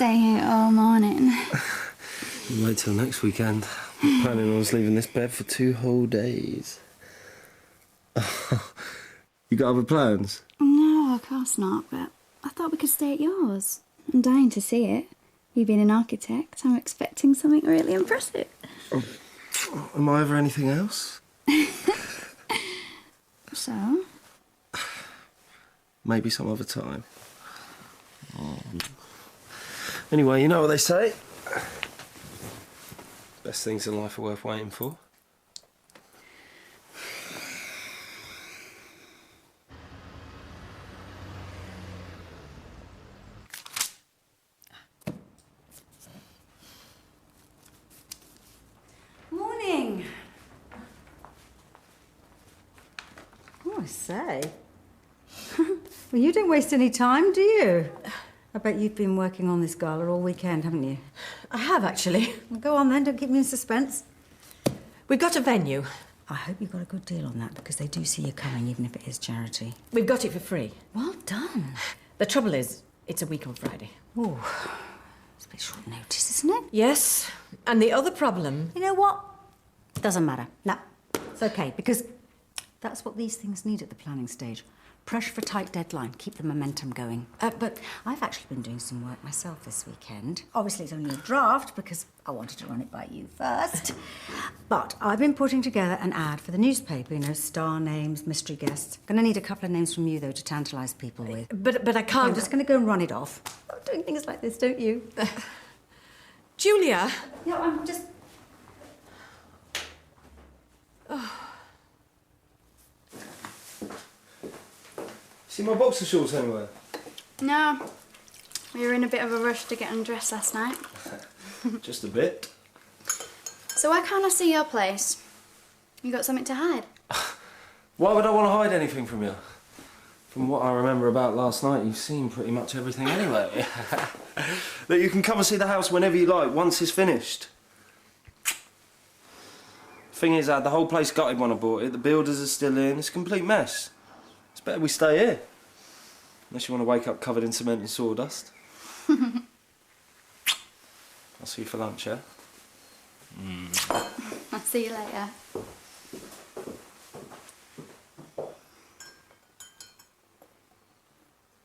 stay here all morning. Wait till next weekend. I'm planning on leaving this bed for 2 whole days. You got other plans? No, of course not, but I thought we could stay at yours. I'm dying to see it. You being an architect, I'm expecting something really impressive. Am I ever anything else? So? Maybe some other time. Anyway, you know what they say? Best things in life are worth waiting for. Morning. Oh, I say. Well, you don't waste any time, do you? I bet you've been working on this gala all weekend, haven't you? I have, actually. Well, go on then, don't keep me in suspense. We've got a venue. I hope you got a good deal on that, because they do see you coming, even if it is charity. We've got it for free. Well done. The trouble is, it's a week on Friday. Oh, it's a bit short notice, isn't it? Yes, and the other problem... You know what? Doesn't matter. No, it's okay, because that's what these things need at the planning stage. Pressure for a tight deadline, keep the momentum going. But I've actually been doing some work myself this weekend. Obviously, it's only a draft because I wanted to run it by you first. But I've been putting together an ad for the newspaper, you know, star names, mystery guests. Gonna need a couple of names from you, though, to tantalise people with. But I can't... I'm just gonna go and run it off. I'm doing things like this, don't you? Julia? No, I'm just... See my boxer shorts anywhere? No. We were in a bit of a rush to get undressed last night. Just a bit. So why can't I see your place? You got something to hide? Why would I want to hide anything from you? From what I remember about last night, you've seen pretty much everything anyway. That you can come and see the house whenever you like, once it's finished. Thing is, I had the whole place gutted when I bought it. The builders are still in. It's a complete mess. It's better we stay here. Unless you want to wake up covered in cement and sawdust. I'll see you for lunch, yeah? I'll see you later.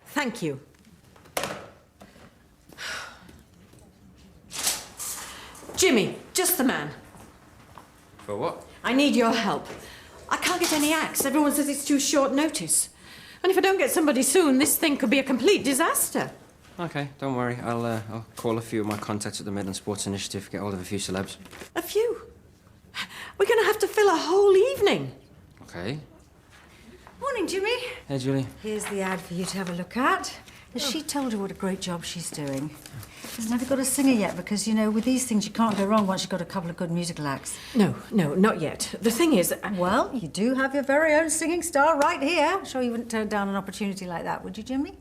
Thank you. Jimmy, just the man. For what? I need your help. I can't get any acts. Everyone says it's too short notice. And if I don't get somebody soon, this thing could be a complete disaster. Okay, don't worry. I'll call a few of my contacts at the Midland Sports Initiative, get hold of a few celebs. A few? We're going to have to fill a whole evening. Okay. Morning, Jimmy. Hey, Julie. Here's the ad for you to have a look at. Has she told you what a great job she's doing? She's never got a singer yet because, you know, with these things you can't go wrong once you've got a couple of good musical acts. No, not yet. The thing is... Well, you do have your very own singing star right here. I'm sure you wouldn't turn down an opportunity like that, would you, Jimmy?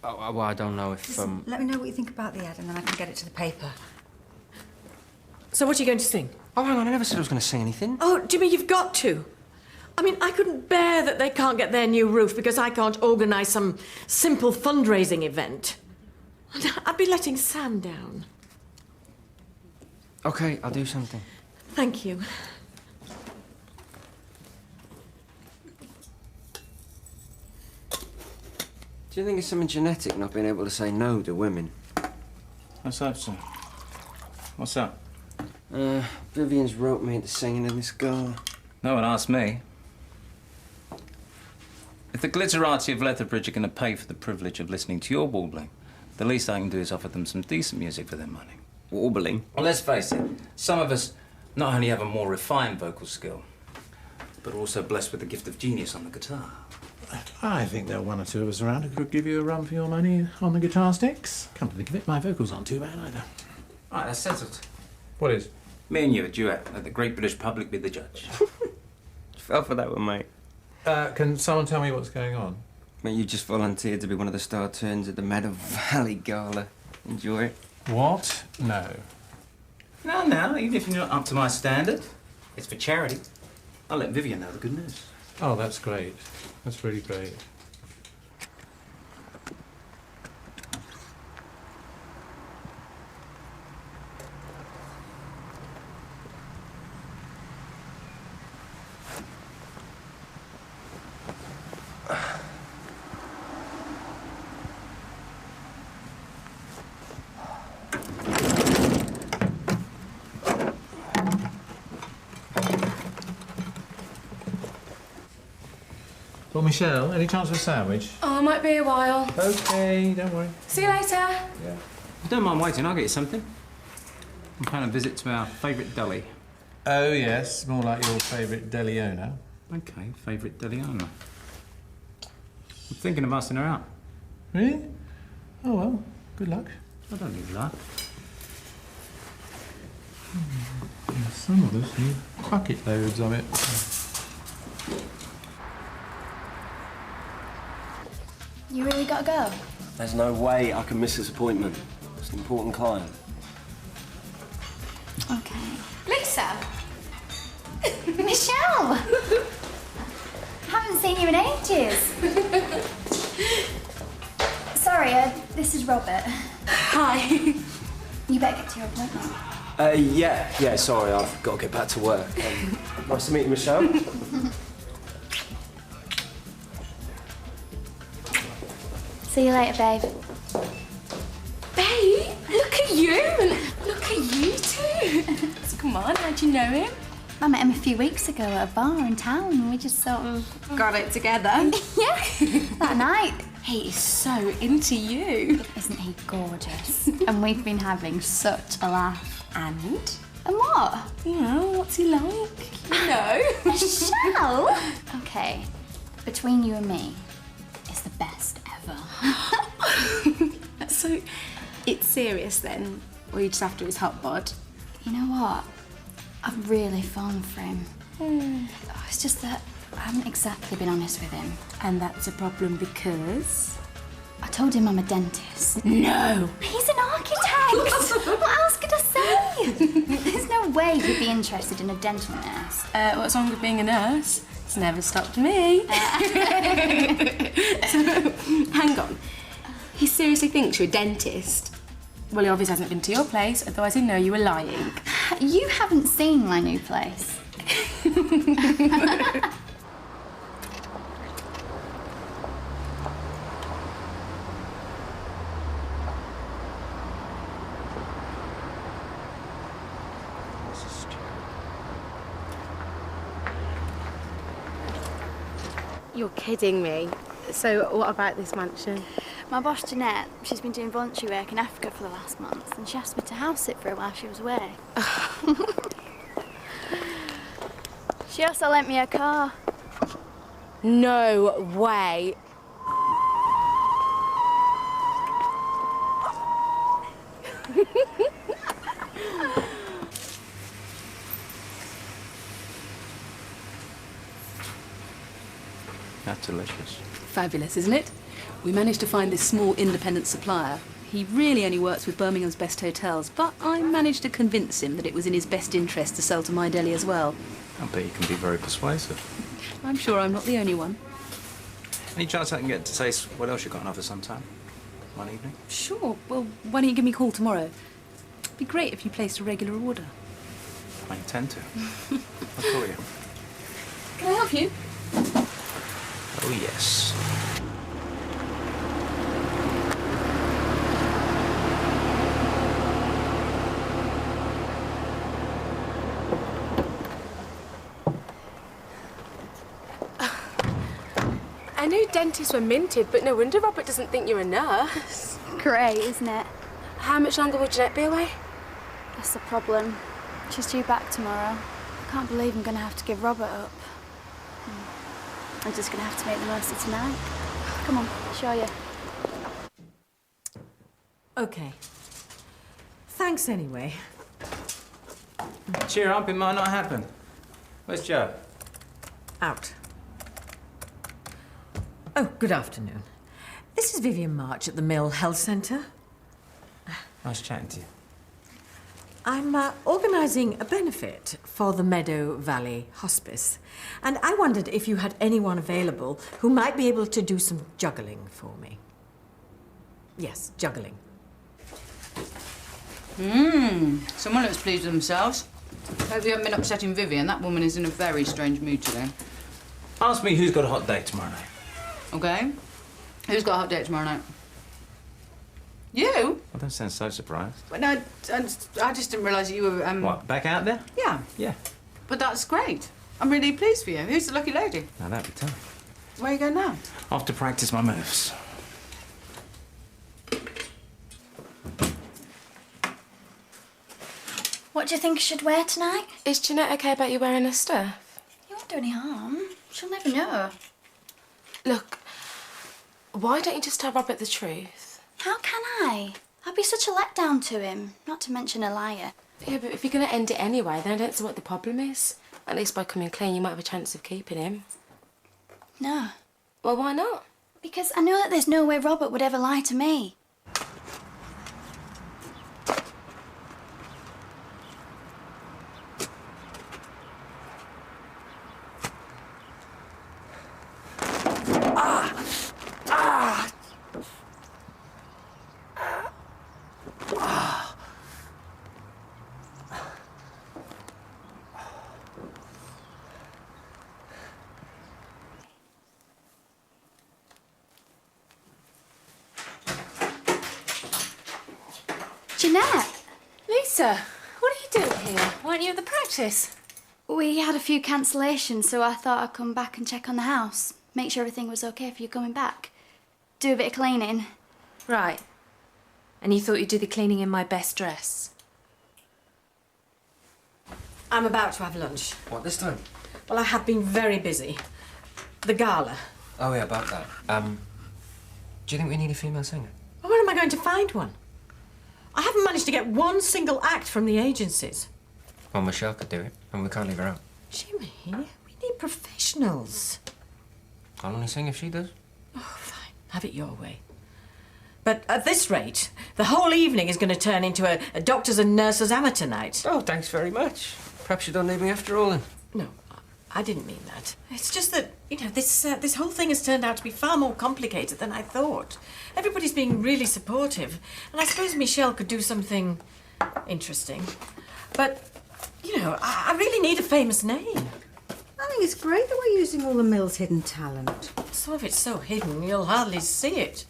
Oh, well, I don't know if... Listen, let me know what you think about the ad and then I can get it to the paper. So what are you going to sing? Oh, hang on, I never said I was going to sing anything. Oh, Jimmy, you've got to. I mean, I couldn't bear that they can't get their new roof because I can't organise some simple fundraising event. I'd be letting Sam down. Okay, I'll do something. Thank you. Do you think it's something genetic, not being able to say no to women? What's that, sir? What's that? Vivian's roped me into singing in this gala. No one asked me. If the glitterati of Lethbridge are going to pay for the privilege of listening to your warbling, the least I can do is offer them some decent music for their money. Warbling? Well, let's face it, some of us not only have a more refined vocal skill, but are also blessed with the gift of genius on the guitar. I think there are one or two of us around who could give you a run for your money on the guitar sticks. Come to think of it, my vocals aren't too bad either. Right, that's settled. What is? Me and you, a duet. Let the great British public be the judge. Fell for that one, mate. Can someone tell me what's going on? Mate, you just volunteered to be one of the star turns at the Meadow Valley Gala. Enjoy it. What? No. No, even if you're not up to my standard, it's for charity. I'll let Vivian know the good news. Oh, that's great. That's really great. 'Cause Michelle, any chance for a sandwich? Oh, it might be a while. OK, don't worry. See you later. Yeah. If you don't mind waiting, I'll get you something. I'm planning a visit to our favourite deli. Oh, yes, more like your favourite deli owner. OK, favourite deli owner. I'm thinking of asking her out. Really? Oh, well, good luck. I don't need luck. Some of us need bucket loads of it. You really gotta go? There's no way I can miss this appointment. It's an important client. Okay. Lisa! Michelle! Haven't seen you in ages. Sorry, this is Robert. Hi. You better get to your appointment. Yeah, sorry, I've got to get back to work. Nice to meet you, Michelle. See you later, babe. Babe, look at you and look at you too. So come on, how'd you know him? I met him a few weeks ago at a bar in town and we just sort of... Got it together. Yeah, that night. He is so into you. Isn't he gorgeous? And we've been having such a laugh. And? And what? You know, what's he like? You know. Michelle! Okay, between you and me, it's the best ever. So, it's serious then? Or you just after his hot bod? You know what? I've really fallen for him. Oh, it's just that I haven't exactly been honest with him. And that's a problem because? I told him I'm a dentist. No! He's an architect! What else could I say? There's no way he'd be interested in a dental nurse. What's wrong with being a nurse? It's never stopped me. So, hang on. He seriously thinks you're a dentist? Well, he obviously hasn't been to your place, otherwise he'd know you were lying. You haven't seen my new place. You're kidding me. So what about this mansion? My boss Jeanette, she's been doing voluntary work in Africa for the last month and she asked me to house sit for her while she was away. She also lent me a car. No way. That's delicious. Fabulous, isn't it? We managed to find this small independent supplier. He really only works with Birmingham's best hotels, but I managed to convince him that it was in his best interest to sell to my deli as well. I bet you can be very persuasive. I'm sure I'm not the only one. Any chance I can get to taste what else you got on offer sometime? One evening? Sure. Well, why don't you give me a call tomorrow? It'd be great if you placed a regular order. I intend to. I'll call you. Can I help you? Oh, yes. I knew dentists were minted, but no wonder Robert doesn't think you're a nurse. Great, isn't it? How much longer will Jeanette be away? That's the problem. She's due back tomorrow. I can't believe I'm going to have to give Robert up. I'm just going to have to make the most of tonight. Come on, I'll show you. Okay. Thanks anyway. Cheer up, it might not happen. Where's Joe? Out. Oh, good afternoon. This is Vivian March at the Mill Health Centre. Nice chatting to you. I'm organising a benefit for the Meadow Valley Hospice, and I wondered if you had anyone available who might be able to do some juggling for me. Yes, juggling. Someone looks pleased with themselves. Hope you haven't been upsetting Vivian. That woman is in a very strange mood today. Ask me who's got a hot date tomorrow night. Okay? Who's got a hot date tomorrow night? You? Well, don't sound so surprised. Well, no, I just didn't realise you were, What, back out there? Yeah. Yeah. But that's great. I'm really pleased for you. Who's the lucky lady? Now, that'd be tough. Where are you going now? Off to practice my moves. What do you think I should wear tonight? Is Jeanette okay about you wearing her stuff? You won't do any harm. She'll never know. Look, why don't you just tell Robert the truth? How can I? I'd be such a letdown to him, not to mention a liar. Yeah, but if you're going to end it anyway, then I don't see what the problem is. At least by coming clean, you might have a chance of keeping him. No. Well, why not? Because I know that there's no way Robert would ever lie to me. Jeanette! Lisa, what are you doing here? Weren't you at the practice? We had a few cancellations, so I thought I'd come back and check on the house. Make sure everything was okay for you coming back. Do a bit of cleaning. Right. And you thought you'd do the cleaning in my best dress? I'm about to have lunch. What, this time? Well, I have been very busy. The gala. Oh, yeah, about that. Do you think we need a female singer? Well, where am I going to find one? I haven't managed to get one single act from the agencies. Well, Michelle could do it, and we can't leave her out. Jimmy, we need professionals. I'll only sing if she does. Oh, fine. Have it your way. But at this rate, the whole evening is going to turn into a doctors and nurses amateur night. Oh, thanks very much. Perhaps you don't need me after all, then. No, I didn't mean that. It's just that, you know, this whole thing has turned out to be far more complicated than I thought. Everybody's being really supportive, and I suppose Michelle could do something interesting. But, you know, I really need a famous name. I think it's great that we're using all the Mill's hidden talent. Some of it's so hidden, you'll hardly see it.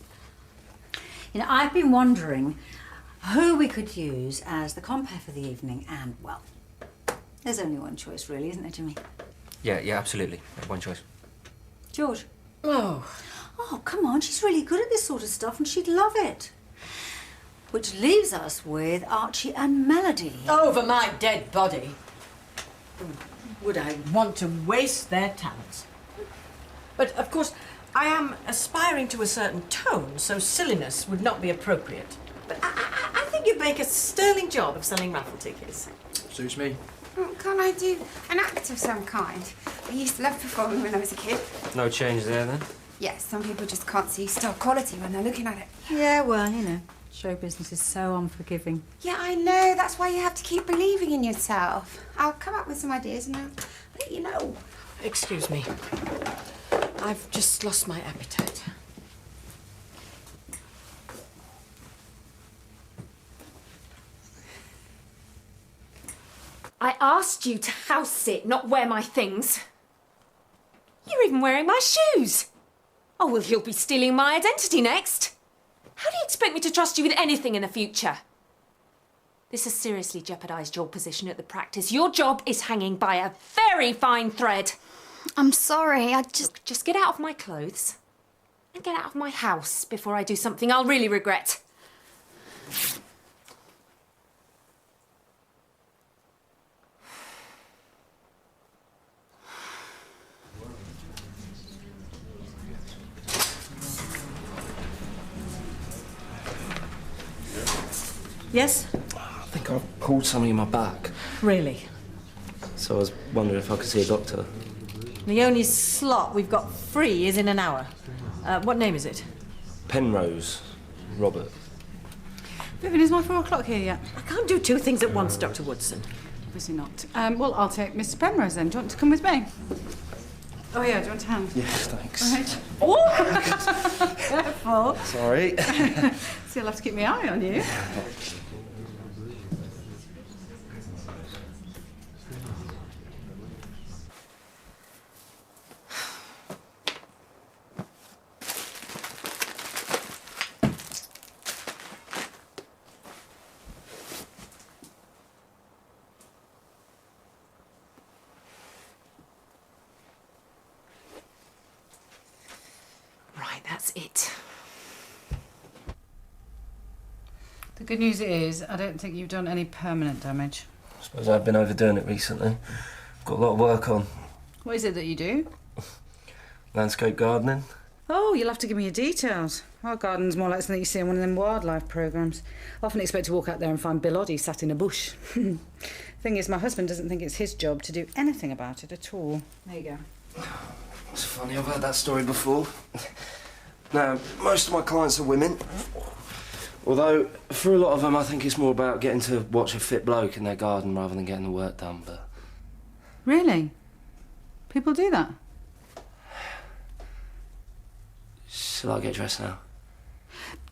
You know, I've been wondering who we could use as the compere for the evening, and, well, there's only one choice, really, isn't there, Jimmy? Yeah, absolutely. One choice. George. Oh. Oh, come on, she's really good at this sort of stuff and she'd love it. Which leaves us with Archie and Melody. Over my dead body. Would I want to waste their talents? But, of course, I am aspiring to a certain tone, so silliness would not be appropriate. But I think you'd make a sterling job of selling raffle tickets. Suits me. Can't I do an act of some kind? I used to love performing when I was a kid. No change there, then? Yes, some people just can't see star quality when they're looking at it. Yeah, well, you know, show business is so unforgiving. Yeah, I know. That's why you have to keep believing in yourself. I'll come up with some ideas and I'll let you know. Excuse me. I've just lost my appetite. I asked you to house sit, not wear my things. You're even wearing my shoes. Oh, well, you'll be stealing my identity next. How do you expect me to trust you with anything in the future? This has seriously jeopardised your position at the practice. Your job is hanging by a very fine thread. I'm sorry, Look, just get out of my clothes and get out of my house before I do something I'll really regret. Yes? I think I've pulled something in my back. Really? So I was wondering if I could see a doctor. The only slot we've got free is in an hour. What name is it? Penrose. Robert. Vivian, is my 4 o'clock here yet? I can't do two things at once, Dr. Woodson. Obviously not. Well, I'll take Mr. Penrose then. Do you want to come with me? Oh, yeah, do you want a hand? Yes, thanks. Right. Oh! Careful. Sorry. So you'll have to keep my eye on you. that's it. The good news is, I don't think you've done any permanent damage. I suppose I've been overdoing it recently. I've got a lot of work on. What is it that you do? Landscape gardening. Oh, you'll have to give me your details. Our garden's more like something you see in one of them wildlife programmes. Often expect to walk out there and find Bill Oddie sat in a bush. Thing is, my husband doesn't think it's his job to do anything about it at all. There you go. It's funny, I've heard that story before. Now, most of my clients are women. Although, for a lot of them, I think it's more about getting to watch a fit bloke in their garden rather than getting the work done, but... Really? People do that? Shall I get dressed now?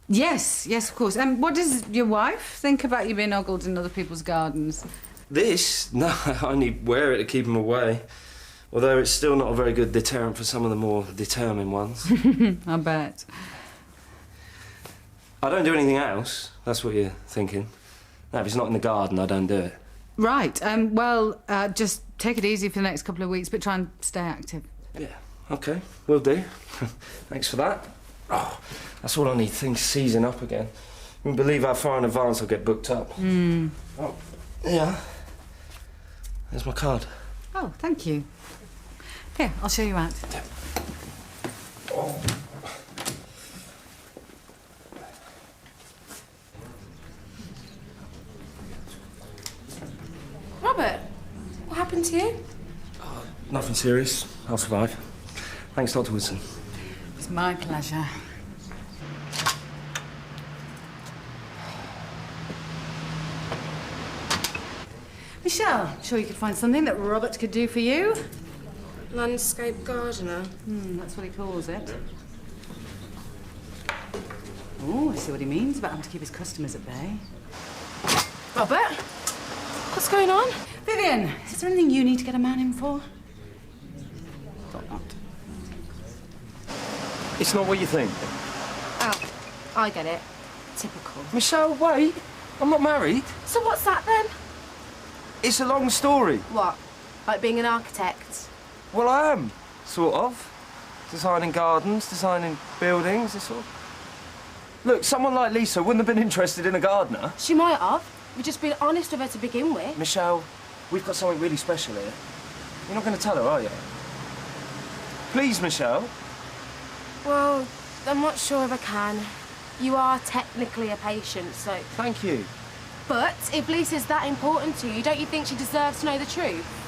Yes, of course. What does your wife think about you being ogled in other people's gardens? This? No, I only wear it to keep them away. Although it's still not a very good deterrent for some of the more determined ones. I bet. I don't do anything else. That's what you're thinking. No, if it's not in the garden, I don't do it. Right. Just take it easy for the next couple of weeks, but try and stay active. Yeah, OK, will do. Thanks for that. Oh, that's all I need, things seizing up again. You wouldn't believe how far in advance I'll get booked up. Oh, yeah. There's my card. Oh, thank you. Here, I'll show you out. Oh. Robert, what happened to you? Nothing serious. I'll survive. Thanks, Dr. Woodson. It's my pleasure. Michelle, sure you could find something that Robert could do for you? Landscape gardener. That's what he calls it. Oh, I see what he means about having to keep his customers at bay. Robert, what's going on? Vivian, is there anything you need to get a man in for? Thought not. It's not what you think. Oh, I get it. Typical. Michelle, wait. I'm not married. So what's that then? It's a long story. What? Like being an architect? Well, I am, sort of. Designing gardens, designing buildings, this sort of... Look, someone like Lisa wouldn't have been interested in a gardener. She might have. We've just been honest with her to begin with. Michelle, we've got something really special here. You're not going to tell her, are you? Please, Michelle. Well, I'm not sure if I can. You are technically a patient, so... Thank you. But if Lisa's that important to you, don't you think she deserves to know the truth?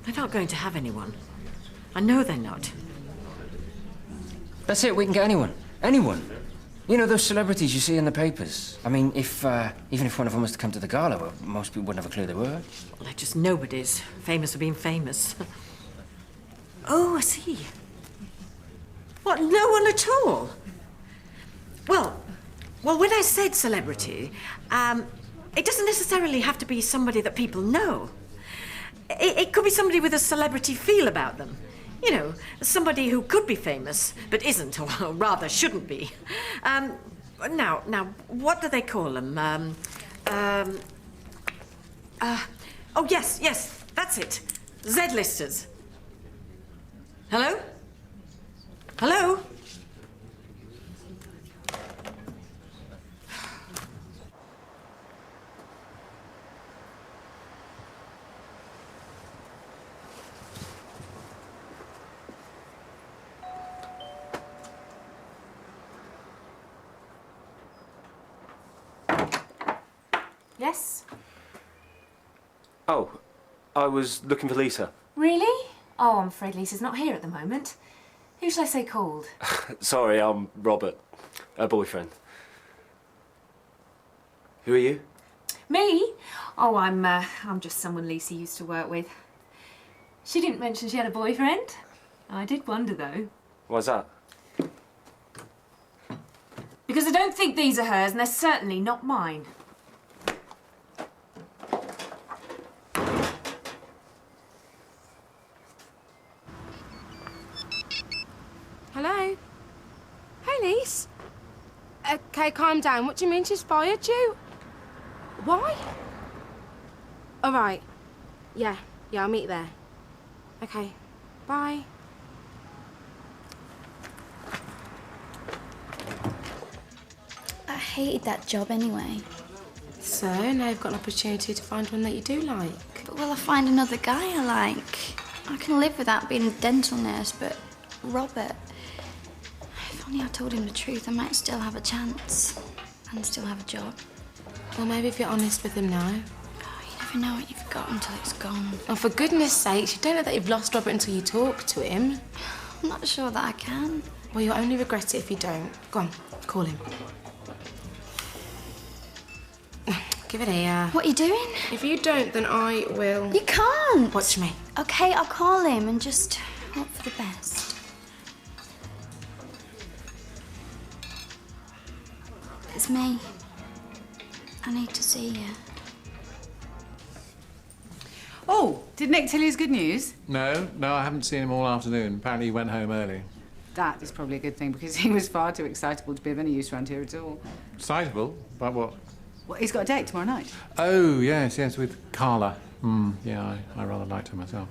They're not going to have anyone. I know they're not. That's it, we can get anyone. Anyone. You know, those celebrities you see in the papers. I mean, even if one of them was to come to the gala, well, most people wouldn't have a clue they were. Well, they're just nobodies. Famous for being famous. Oh, I see. What, no one at all? Well, when I said celebrity, it doesn't necessarily have to be somebody that people know. It could be somebody with a celebrity feel about them. You know, somebody who could be famous, but isn't, or rather shouldn't be. Now, what do they call them? Oh, yes, that's it. Z-listers. Hello? Hello? Yes? Oh, I was looking for Lisa. Really? Oh, I'm afraid Lisa's not here at the moment. Who shall I say called? Sorry, I'm Robert, her boyfriend. Who are you? Me? Oh, I'm just someone Lisa used to work with. She didn't mention she had a boyfriend. I did wonder, though. Why's that? Because I don't think these are hers, and they're certainly not mine. Hello? Hey, Lise. Okay, calm down. What do you mean she's fired you? Why? All right. Yeah, I'll meet you there. Okay, Bye. I hated that job anyway. So, now you've got an opportunity to find one that you do like. But will I find another guy I like? I can live without being a dental nurse, but Robert... If only I told him the truth, I might still have a chance. And still have a job. Well, maybe if you're honest with him now. Oh, you never know what you've got until it's gone. Oh, for goodness sakes, you don't know that you've lost Robert until you talk to him. I'm not sure that I can. Well, you'll only regret it if you don't. Go on, call him. Give it here. What are you doing? If you don't, then I will... You can't! Watch me. OK, I'll call him and just hope for the best. It's me. I need to see you. Oh, did Nick tell you his good news? No, I haven't seen him all afternoon. Apparently he went home early. That is probably a good thing, because he was far too excitable to be of any use around here at all. Excitable? About what? Well, he's got a date tomorrow night. Oh, yes, with Carla. Yeah, I rather liked her myself.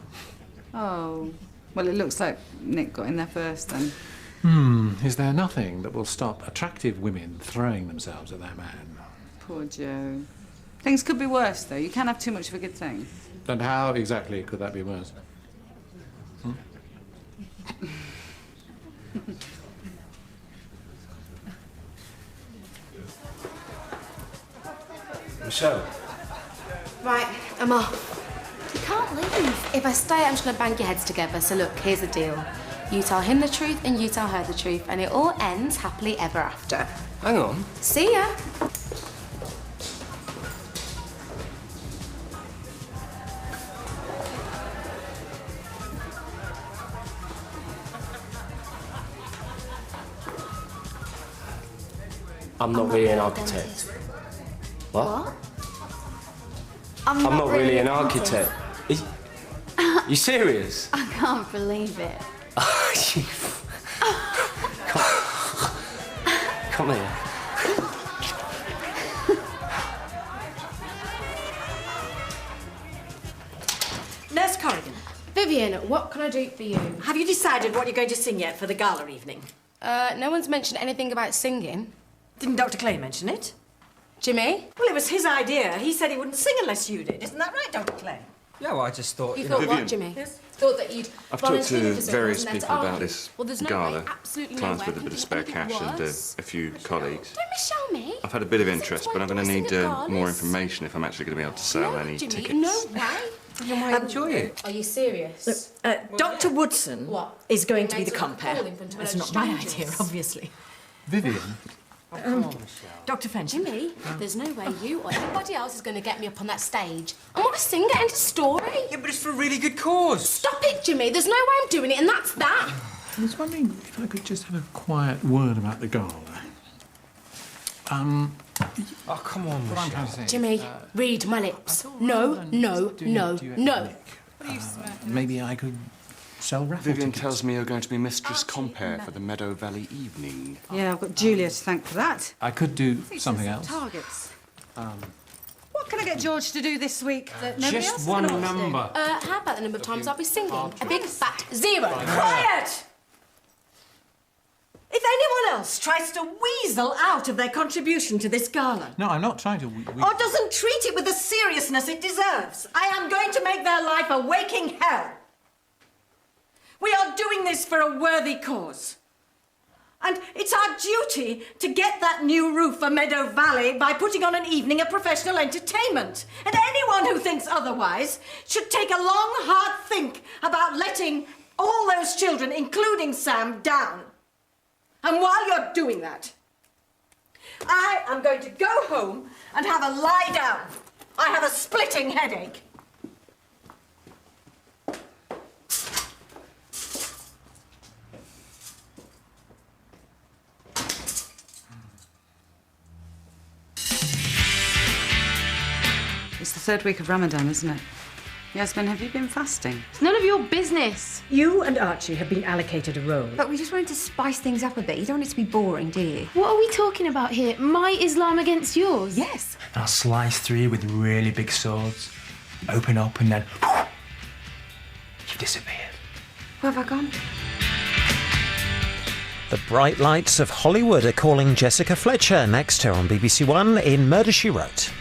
Oh, well, it looks like Nick got in there first, then. Is there nothing that will stop attractive women throwing themselves at their man? Poor Joe. Things could be worse, though. You can't have too much of a good thing. And how exactly could that be worse? Michelle. Right, I'm off. You can't leave. If I stay, I'm just going to bang your heads together. So look, here's the deal. You tell him the truth and you tell her the truth, and it all ends happily ever after. Hang on. See ya. I'm not really an architect. What? I'm not really an dentist. architect. You serious? I can't believe it. Come here. Nurse Corrigan, Vivian, what can I do for you? have you decided what you're going to sing yet for the gala evening? No one's mentioned anything about singing. Didn't Dr. Clay mention it? Jimmy? Well, it was his idea. He said he wouldn't sing unless you did. Isn't that right, Dr. Clay? Yeah, well, I just thought, You you thought know... what, Jimmy? Thought that you'd I've talked volunteer to for something, various wasn't there, people to about argue? this Well, there's no gala, way, absolutely clients nowhere, with a bit of I spare think it cash and was. a few colleagues. Don't miss me. I've had a bit of Since interest, when but I'm do going I to sing need at more galas? information if I'm actually going to be able to sell any Jimmy, tickets. no way. Then why enjoy it? Are you serious? Dr. Woodson What? is going to You be made the someone compere. call him from That's total not my strangers. idea, obviously. Vivian? Dr. Fenton. Jimmy, there's no way you or anybody else is going to get me up on that stage. I want to sing it, end of story. Yeah, but it's for a really good cause. Stop it, Jimmy. There's no way I'm doing it, and that's that. I was wondering if I could just have a quiet word about the gala. Oh, come on, What I'm Michelle. trying to say... Jimmy, read my lips. No, no, no, no. Maybe I could sell raffle Vivian tickets. tells me you're going to be Mistress Compare for the Meadow Valley evening. Yeah, I've got Julia to thank for that. I could do something else. Targets. What can I get George to do this week that nobody else Just has one got to do? number. How about the number of times I'll be singing? A big fat 0. Quiet! If anyone else tries to weasel out of their contribution to this gala, No, I'm not trying to... or doesn't treat it with the seriousness it deserves, I am going to make their life a waking hell. We are doing this for a worthy cause. And it's our duty to get that new roof for Meadow Valley by putting on an evening of professional entertainment. And anyone who thinks otherwise should take a long, hard think about letting all those children, including Sam, down. And while you're doing that, I am going to go home and have a lie down. I have a splitting headache. It's the third week of Ramadan, isn't it? Yasmin, have you been fasting? It's none of your business. You and Archie have been allocated a role. But we just wanted to spice things up a bit. You don't want it to be boring, do you? What are we talking about here? My Islam against yours? Yes. And I'll slice through you with really big swords. Open up and then... you've disappeared. Where have I gone? The bright lights of Hollywood are calling Jessica Fletcher next here on BBC1 in Murder, She Wrote.